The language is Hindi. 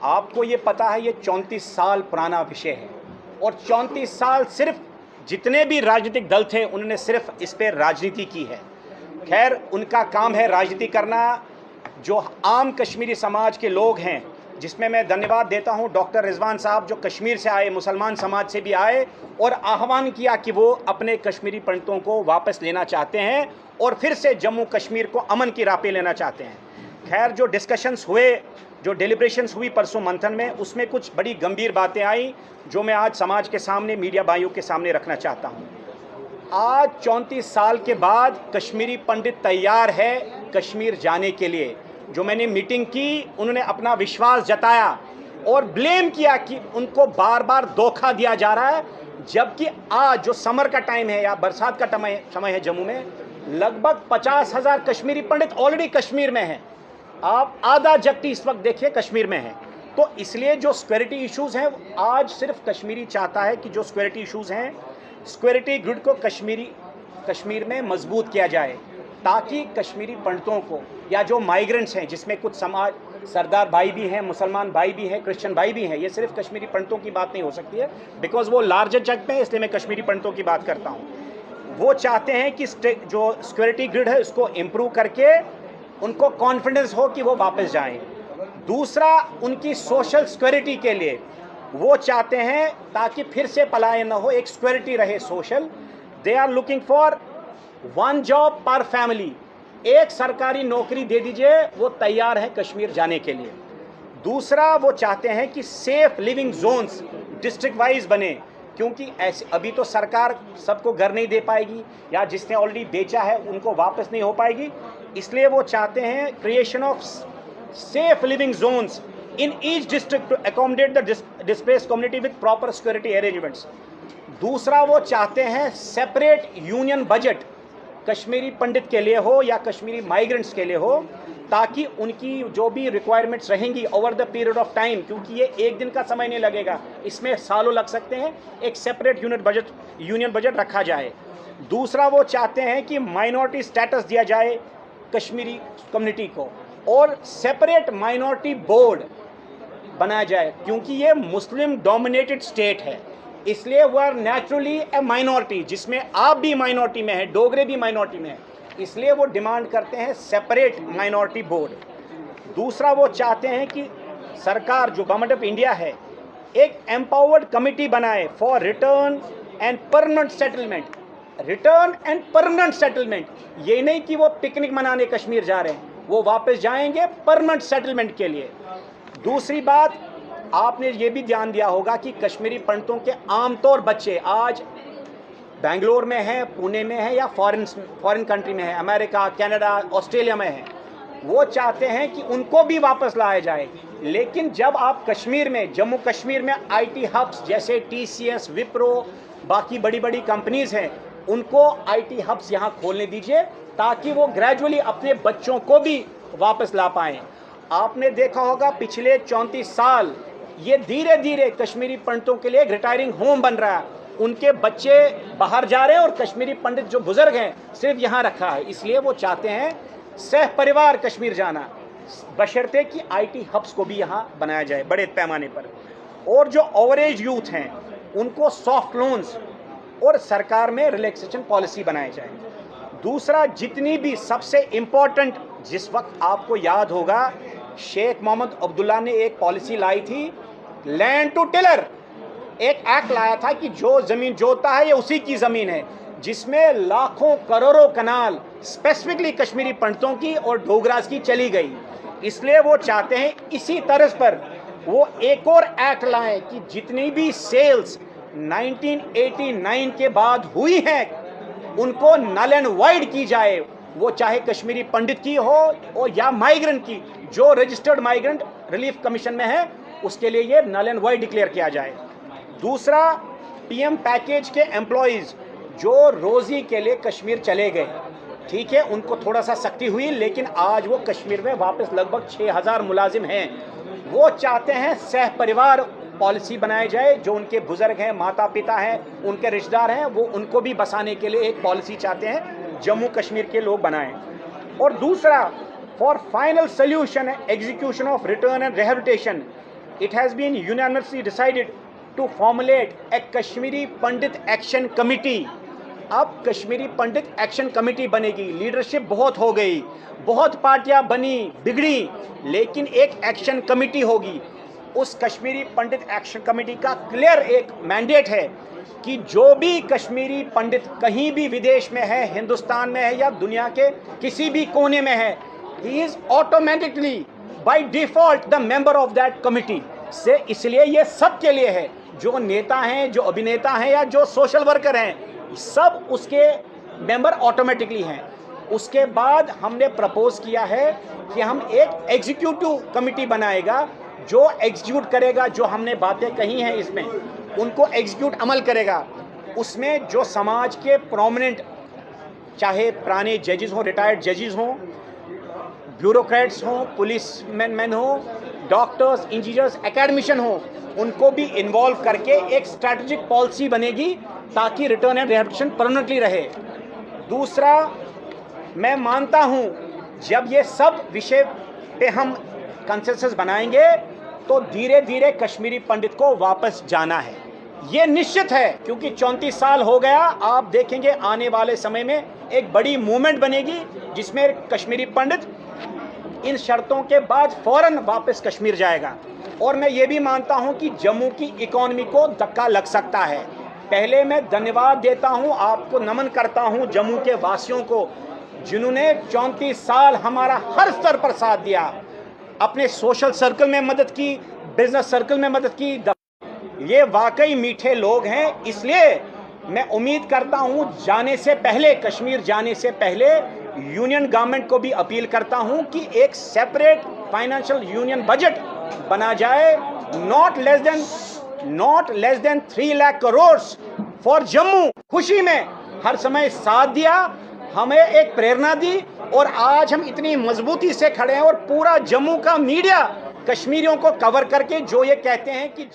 आपको ये पता है ये 34 साल पुराना विषय है और 34 साल सिर्फ जितने भी राजनीतिक दल थे उन्होंने सिर्फ इस पर राजनीति की है। खैर, उनका काम है राजनीति करना। जो आम कश्मीरी समाज के लोग हैं, जिसमें मैं धन्यवाद देता हूं डॉक्टर रिजवान साहब जो कश्मीर से आए, मुसलमान समाज से भी आए और आह्वान किया कि वो अपने कश्मीरी पंडितों को वापस लेना चाहते हैं और फिर से जम्मू कश्मीर को अमन की राह पे लेना चाहते हैं। खैर, जो डिस्कशंस हुए, जो डेलिब्रेशंस हुई परसों मंथन में, उसमें कुछ बड़ी गंभीर बातें आई जो मैं आज समाज के सामने, मीडिया भाइयों के सामने रखना चाहता हूँ। आज 34 साल के बाद कश्मीरी पंडित तैयार है कश्मीर जाने के लिए। जो मैंने मीटिंग की, उन्होंने अपना विश्वास जताया और ब्लेम किया कि उनको बार बार धोखा दिया जा रहा है, जबकि आज जो समर का टाइम है या बरसात का समय है, जम्मू में लगभग 50,000 कश्मीरी पंडित ऑलरेडी कश्मीर में हैं। आप आधा जगती इस वक्त देखिए कश्मीर में है। तो इसलिए जो सिक्योरिटी इश्यूज़ हैं, आज सिर्फ कश्मीरी चाहता है कि जो सिक्योरिटी इश्यूज़ हैं, सिक्योरिटी ग्रिड को कश्मीर में मजबूत किया जाए, ताकि कश्मीरी पंडितों को या जो माइग्रेंट्स हैं, जिसमें कुछ समाज सरदार भाई भी हैं, मुसलमान भाई भी हैं, क्रिश्चियन भाई भी हैं, ये सिर्फ कश्मीरी पंडितों की बात नहीं हो सकती है, बिकॉज वो लार्जर जग में है, इसलिए मैं कश्मीरी पंडितों की बात करता हूँ। वो चाहते हैं कि जो सिक्योरिटी ग्रिड है उसको इम्प्रूव करके उनको कॉन्फिडेंस हो कि वो वापस जाएं। दूसरा, उनकी सोशल सिक्योरिटी के लिए वो चाहते हैं ताकि फिर से पलायन न हो, एक सिक्योरिटी रहे social. They are looking for 1 job per family, एक सरकारी नौकरी दे दीजिए, वो तैयार है कश्मीर जाने के लिए। दूसरा, वो चाहते हैं कि safe living zones district wise बने, क्योंकि ऐसे अभी तो सरकार सबको घर नहीं दे पाएगी या जिसने ऑलरेडी बेचा है उनको वापस नहीं हो पाएगी, इसलिए वो चाहते हैं creation of safe living zones in each district to accommodate the displaced community with proper security arrangements. दूसरा, वो चाहते हैं separate union budget Kashmiri Pandit के लिए हो या कश्मीरी माइग्रेंट्स के लिए हो, ताकि उनकी जो भी रिक्वायरमेंट्स रहेंगी over the period of time, क्योंकि ये एक दिन का समय नहीं लगेगा, इसमें सालों लग सकते हैं, एक सेपरेट यूनियन बजट रखा जाए। दूसरा, वो चाहते हैं कि माइनॉरिटी स्टेटस दिया जाए कश्मीरी कम्युनिटी को और सेपरेट माइनॉरिटी बोर्ड बनाया जाए, क्योंकि ये मुस्लिम डोमिनेटेड स्टेट है, इसलिए वो आर नेचुरली ए माइनॉरिटी, जिसमें आप भी माइनॉरिटी में हैं, डोगरे भी माइनॉरिटी में हैं, इसलिए वो डिमांड करते हैं सेपरेट माइनॉरिटी बोर्ड। दूसरा, वो चाहते हैं कि सरकार, जो गवर्नमेंट ऑफ इंडिया है, एक एम्पावर्ड कमिटी बनाए for return and permanent settlement. Return and permanent settlement, ये नहीं कि वो पिकनिक मनाने कश्मीर जा रहे हैं, वो वापस जाएंगे परमानेंट सेटलमेंट के लिए। दूसरी बात, आपने ये भी ध्यान दिया होगा कि कश्मीरी पंडितों के आमतौर बच्चे आज बेंगलोर में हैं, पुणे में हैं या फॉरेन कंट्री में हैं, अमेरिका, कनाडा, ऑस्ट्रेलिया में हैं। वो चाहते हैं कि उनको भी वापस लाया जाए, लेकिन जब आप कश्मीर में, जम्मू कश्मीर में आईटी हब्स जैसे टीसीएस, विप्रो, बाकी बड़ी बड़ी कंपनीज हैं, उनको आईटी हब्स यहाँ खोलने दीजिए ताकि वो ग्रेजुअली अपने बच्चों को भी वापस ला पाएँ। आपने देखा होगा पिछले 34 साल ये धीरे धीरे कश्मीरी पंडितों के लिए एक रिटायरिंग होम बन रहा है, उनके बच्चे बाहर जा रहे हैं और कश्मीरी पंडित जो बुजुर्ग हैं सिर्फ यहाँ रखा है। इसलिए वो चाहते हैं सह परिवार कश्मीर जाना, बशर्ते कि आईटी हब्स को भी यहाँ बनाया जाए बड़े पैमाने पर। और जो ओवरेज यूथ हैं उनको सॉफ्ट लोन्स और सरकार में रिलैक्सेशन पॉलिसी बनाई जाए। दूसरा, जितनी भी सबसे इम्पोर्टेंट, जिस वक्त आपको याद होगा शेख मोहम्मद अब्दुल्ला ने एक पॉलिसी लाई थी, लैंड टू टिलर, एक एक्ट लाया था कि जो ज़मीन जोतता है ये उसी की ज़मीन है, जिसमें लाखों करोड़ों कनाल स्पेसिफिकली कश्मीरी पंडितों की और डोगरास की चली गई। इसलिए वो चाहते हैं इसी तर्ज पर वो एक और एक्ट लाएं कि जितनी भी सेल्स 1989 के बाद हुई हैं उनको नल एंड वाइड की जाए, वो चाहे कश्मीरी पंडित की हो और या माइग्रेंट की, जो रजिस्टर्ड माइग्रेंट रिलीफ कमीशन में है उसके लिए ये नल एंड वाइड डिक्लेयर किया जाए। दूसरा, पीएम पैकेज के एम्प्लॉइज़ जो रोज़ी के लिए कश्मीर चले गए, ठीक है, उनको थोड़ा सा सख्ती हुई, लेकिन आज वो कश्मीर में वापस लगभग 6000 मुलाजिम हैं। वो चाहते हैं सह परिवार पॉलिसी बनाई जाए, जो उनके बुजुर्ग हैं, माता पिता हैं, उनके रिश्तेदार हैं, वो उनको भी बसाने के लिए एक पॉलिसी चाहते हैं जम्मू कश्मीर के लोग बनाएं। और दूसरा, for final solution execution of return and rehabilitation, it has been unanimously decided to formulate a Kashmiri Pandit Action Committee. अब कश्मीरी पंडित एक्शन कमेटी बनेगी। लीडरशिप बहुत हो गई, बहुत पार्टियां बनी बिगड़ी, लेकिन एक एक्शन कमेटी होगी। उस कश्मीरी पंडित एक्शन कमेटी का क्लियर एक मैंडेट है कि जो भी कश्मीरी पंडित कहीं भी विदेश में है, हिंदुस्तान में है या दुनिया के किसी भी कोने में है, he is automatically by default the member of that committee. से इसलिए ये सबके लिए है, जो नेता हैं, जो अभिनेता हैं या जो सोशल वर्कर हैं, सब उसके मेंबर ऑटोमेटिकली हैं। उसके बाद हमने प्रपोज किया है कि हम एक एग्जीक्यूटिव कमिटी बनाएगा जो एग्जीक्यूट करेगा, जो हमने बातें कही हैं इसमें उनको एग्जीक्यूट अमल करेगा। उसमें जो समाज के प्रोमिनेंट, चाहे पुराने जजेस हों, रिटायर्ड जजेस हों, ब्यूरोक्रेट्स हों, पुलिस मैन हों, डॉक्टर्स, इंजीनियर्स, एकेडमिशियन हों, उनको भी इन्वॉल्व करके एक स्ट्रैटेजिक पॉलिसी बनेगी ताकि रिटर्न एंड रिहैबिलिटेशन परमानेंटली रहे। दूसरा, मैं मानता हूं जब ये सब विषय पे हम कंसेंसस बनाएंगे तो धीरे धीरे कश्मीरी पंडित को वापस जाना है, ये निश्चित है, क्योंकि 34 साल हो गया। आप देखेंगे आने वाले समय में एक बड़ी मूवमेंट बनेगी जिसमें कश्मीरी पंडित इन शर्तों के बाद फौरन वापस कश्मीर जाएगा। और मैं ये भी मानता हूं कि जम्मू की इकोनॉमी को धक्का लग सकता है। पहले मैं धन्यवाद देता हूं, आपको नमन करता हूं जम्मू के वासियों को, जिन्होंने 34 साल हमारा हर स्तर पर साथ दिया, अपने सोशल सर्कल में मदद की, बिजनेस सर्कल में मदद की। ये वाकई मीठे लोग हैं। इसलिए मैं उम्मीद करता हूं जाने से पहले, कश्मीर जाने से पहले यूनियन गवर्नमेंट को भी अपील करता हूं कि एक सेपरेट फाइनेंशियल यूनियन बजट बना जाए, not less than 3 lakh crore for Jammu. खुशी में हर समय साथ दिया, हमें एक प्रेरणा दी और आज हम इतनी मजबूती से खड़े हैं और पूरा जम्मू का मीडिया कश्मीरियों को कवर करके जो ये कहते हैं कि